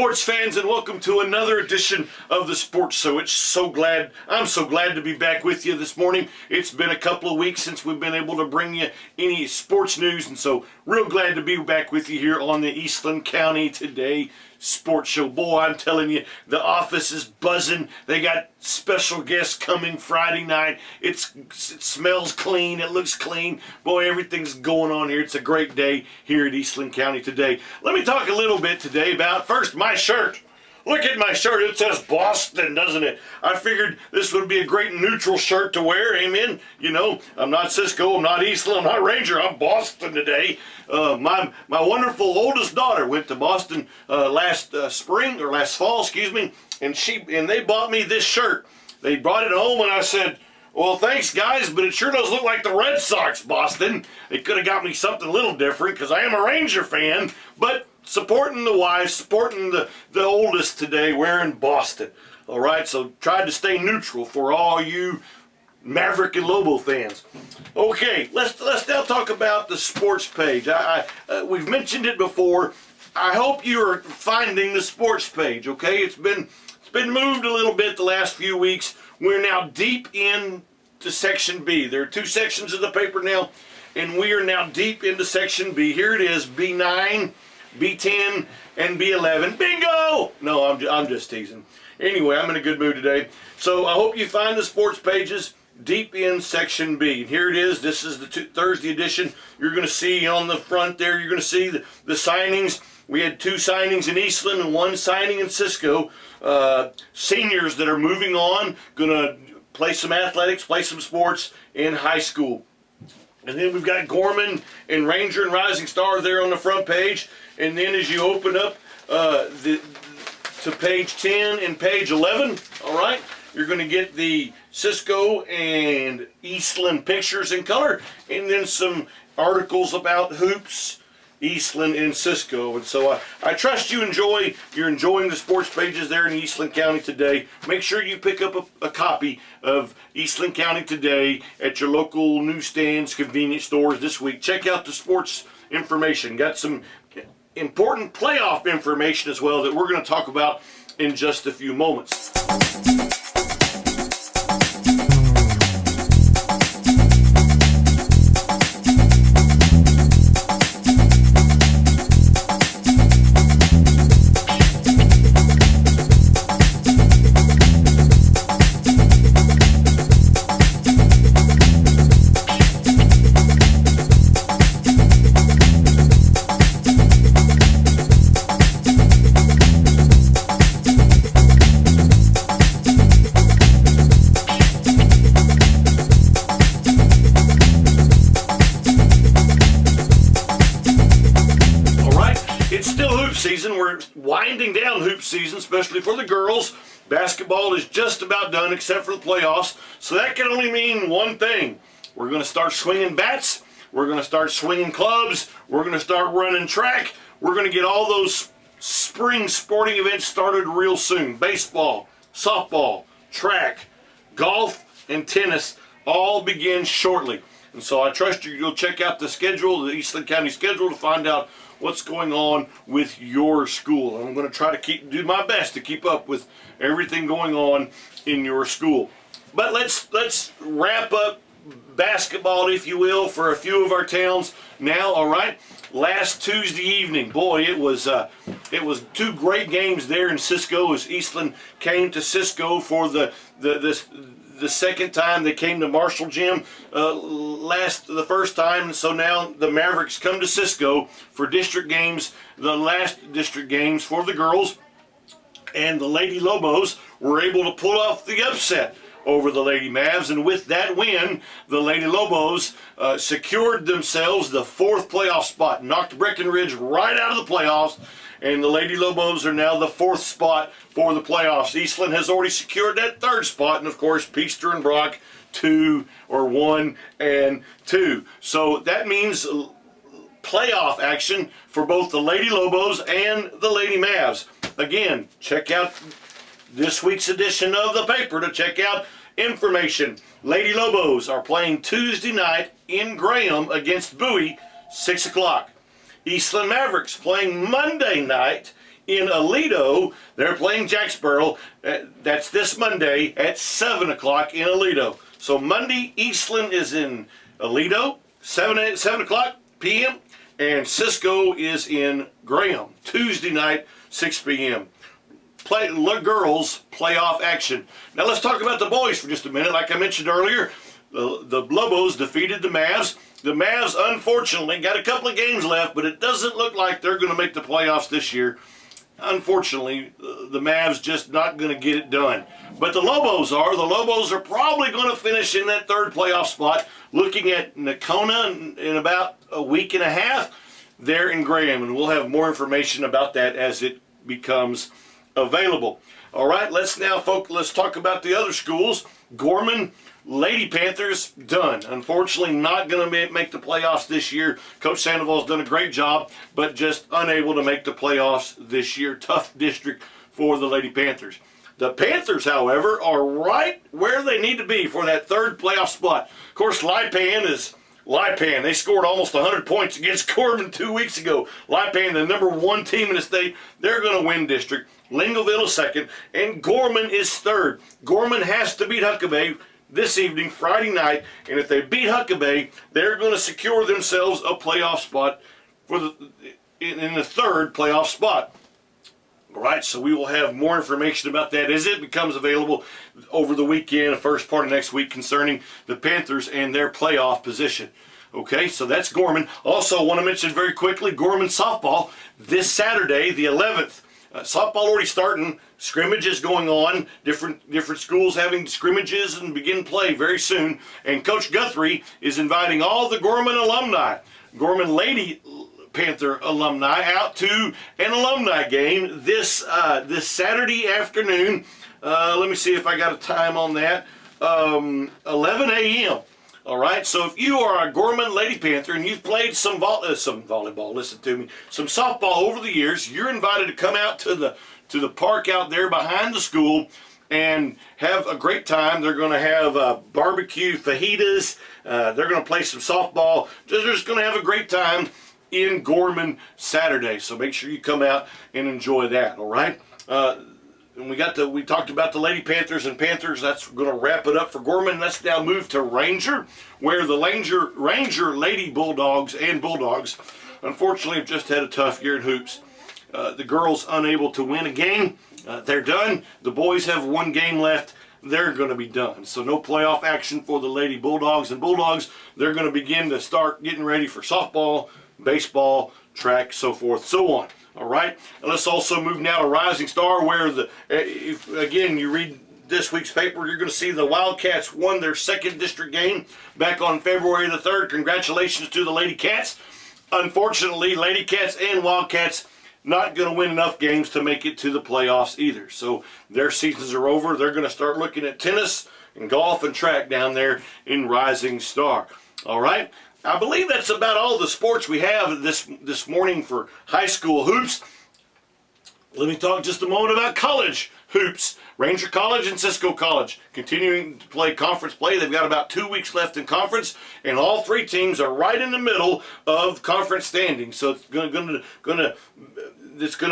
sports fans, and welcome to another edition of the Sports Show. I'm so glad to be back with you this morning. It's been a couple of weeks since we've been able to bring you any sports news, and so real glad to be back with you here on the Eastland County Today Sports Show. Boy, I'm telling you, the office is buzzing. They got special guests coming Friday night. It smells clean. It looks clean. Boy, everything's going on here. It's a great day here at Eastland County Today. Let me talk a little bit today about, first, my shirt. Look at my shirt. It says Boston, doesn't it? I figured this would be a great neutral shirt to wear. Amen. You know, I'm not Cisco. I'm not Eastland. I'm not Ranger. I'm Boston today. My wonderful oldest daughter went to Boston last fall, and they bought me this shirt. They brought it home, and I said, well, thanks, guys, but it sure does look like the Red Sox, Boston. They could have got me something a little different because I am a Ranger fan, but supporting the wife, supporting the oldest today, wearing Boston. All right, so tried to stay neutral for all you Maverick and Lobo fans. Okay, let's now talk about the sports page. We've mentioned it before. I hope you are finding the sports page. Okay, it's been moved a little bit the last few weeks. We're now deep into Section B. There are two sections of the paper now, and we are now deep into Section B. Here it is, B9, B10, and B11. Bingo! No, I'm just teasing. Anyway, I'm in a good mood today. So I hope you find the sports pages deep in Section B. Here it is. This is the Thursday edition. You're going to see on the front there, you're going to see the signings. We had 2 signings in Eastland and 1 signing in Cisco. Seniors that are moving on, going to play some athletics, play some sports in high school. And then we've got Gorman and Ranger and Rising Star there on the front page. And then as you open up to page 10 and page 11, all right, you're going to get the Cisco and Eastland pictures in color, and then some articles about hoops, Eastland and Cisco. And so I trust you're enjoying the sports pages there in Eastland County Today. Make sure you pick up a copy of Eastland County Today at your local newsstands, convenience stores this week. Check out the sports information. Got some important playoff information as well that we're going to talk about in just a few moments. Season. We're winding down hoop season, especially for the girls. Basketball is just about done except for the playoffs, so that can only mean one thing. We're going to start swinging bats, we're going to start swinging clubs, we're going to start running track, we're going to get all those spring sporting events started real soon. Baseball, softball, track, golf, and tennis all begin shortly. And so I trust you'll check out the schedule, the Eastland County schedule, to find out what's going on with your school. I'm going to try to do my best to keep up with everything going on in your school. But let's wrap up basketball, if you will, for a few of our towns now. All right. Last Tuesday evening, boy, it was 2 great games there in Cisco as Eastland came to Cisco for the second time. They came to Marshall Gym the first time, and so now the Mavericks come to Cisco for district games, the last district games for the girls, and the Lady Lobos were able to pull off the upset over the Lady Mavs, and with that win, the Lady Lobos secured themselves the 4th playoff spot, knocked Breckenridge right out of the playoffs, and the Lady Lobos are now the 4th spot for the playoffs. Eastland has already secured that 3rd spot, and of course, Peaster and Brock 1 and 2. So that means playoff action for both the Lady Lobos and the Lady Mavs. Again, check out this week's edition of the paper to check out information. Lady Lobos are playing Tuesday night in Graham against Bowie, 6 o'clock. Eastland Mavericks playing Monday night in Aledo. They're playing Jacksboro. That's this Monday at 7 o'clock in Aledo. So Monday, Eastland is in Aledo, 7 o'clock p.m., and Cisco is in Graham. Tuesday night, 6 p.m. Girls playoff action. Now let's talk about the boys for just a minute. Like I mentioned earlier, the Lobos defeated the Mavs. The Mavs, unfortunately, got a couple of games left, but it doesn't look like they're going to make the playoffs this year. Unfortunately, the Mavs just not going to get it done. But the Lobos are. The Lobos are probably going to finish in that third playoff spot. Looking at Nakona in about a week and a half, they're in Graham, and we'll have more information about that as it becomes available. All right, let's talk about the other schools. Gorman Lady Panthers, done. Unfortunately, not going to make the playoffs this year. Coach Sandoval's done a great job, but just unable to make the playoffs this year. Tough district for the Lady Panthers. The Panthers, however, are right where they need to be for that third playoff spot. Of course, Lipan is Lipan. They scored almost 100 points against Corbin 2 weeks ago. Lipan, the number 1 team in the state, they're going to win district. Lingoville is second, and Gorman is third. Gorman has to beat Huckabee this evening, Friday night, and if they beat Huckabee, they're going to secure themselves a playoff spot for in the third playoff spot. All right, so we will have more information about that as it becomes available over the weekend, the first part of next week, concerning the Panthers and their playoff position. Okay, so that's Gorman. Also, I want to mention very quickly, Gorman softball this Saturday, the 11th. Softball already starting. Scrimmages going on. Different schools having scrimmages and begin play very soon. And Coach Guthrie is inviting all the Gorman alumni, Gorman Lady Panther alumni, out to an alumni game this Saturday afternoon. Let me see if I got a time on that. 11 a.m. All right, so if you are a Gorman Lady Panther and you've played some volleyball, listen to me, some softball over the years, you're invited to come out to the park out there behind the school and have a great time. They're going to have barbecue fajitas. They're going to play some softball. They're just going to have a great time in Gorman Saturday. So make sure you come out and enjoy that. All right. And we talked about the Lady Panthers and Panthers. That's going to wrap it up for Gorman. Let's now move to Ranger, where the Ranger Lady Bulldogs and Bulldogs, unfortunately, have just had a tough year in hoops. The girls unable to win a game. They're done. The boys have 1 game left. They're going to be done. So no playoff action for the Lady Bulldogs and Bulldogs. They're going to begin to start getting ready for softball, baseball, track, so forth, so on. All right. And let's also move now to Rising Star, where if again you read this week's paper, you're going to see the Wildcats won their 2nd district game back on February the 3rd. Congratulations to the Lady Cats. Unfortunately, Lady Cats and Wildcats not going to win enough games to make it to the playoffs either. So their seasons are over. They're going to start looking at tennis and golf and track down there in Rising Star. All right. I believe that's about all the sports we have this morning for high school hoops. Let me talk just a moment about college hoops. Ranger College and Cisco College continuing to play conference play. They've got about 2 weeks left in conference, and all 3 teams are right in the middle of conference standing. So it's going to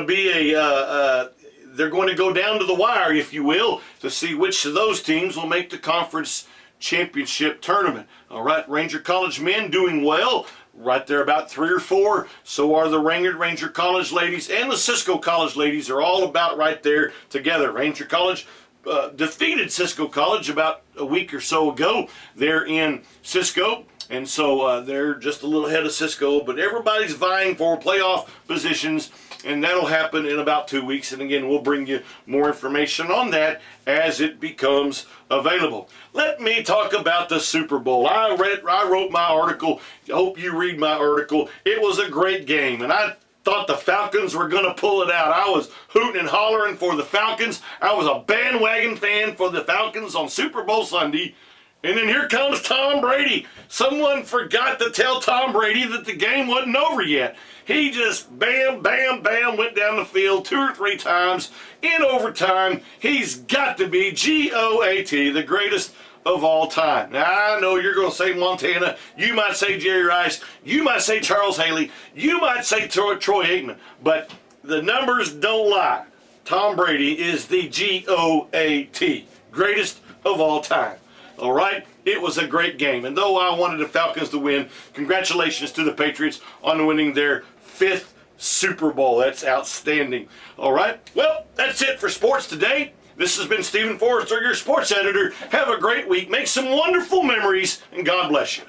be they're going to go down to the wire, if you will, to see which of those teams will make the conference championship tournament. All right, Ranger College men doing well, right there about 3 or 4. So are the Ranger College ladies, and the Cisco College ladies are all about right there together. Ranger College defeated Cisco College about a week or so ago. They're in Cisco, and so they're just a little ahead of Cisco, but everybody's vying for playoff positions, and that'll happen in about 2 weeks. And again, we'll bring you more information on that as it becomes available. Let me talk about the Super Bowl. I wrote my article. I hope you read my article. It was a great game, and I thought the Falcons were going to pull it out. I was hooting and hollering for the Falcons. I was a bandwagon fan for the Falcons on Super Bowl Sunday. And then here comes Tom Brady. Someone forgot to tell Tom Brady that the game wasn't over yet. He just bam, bam, bam, went down the field 2 or 3 times in overtime. He's got to be GOAT, the greatest of all time. Now, I know you're going to say Montana. You might say Jerry Rice. You might say Charles Haley. You might say Troy Aikman. But the numbers don't lie. Tom Brady is the GOAT, greatest of all time. All right, it was a great game. And though I wanted the Falcons to win, congratulations to the Patriots on winning their 5th Super Bowl. That's outstanding. All right, well, that's it for sports today. This has been Stephen Forrester, your sports editor. Have a great week. Make some wonderful memories, and God bless you.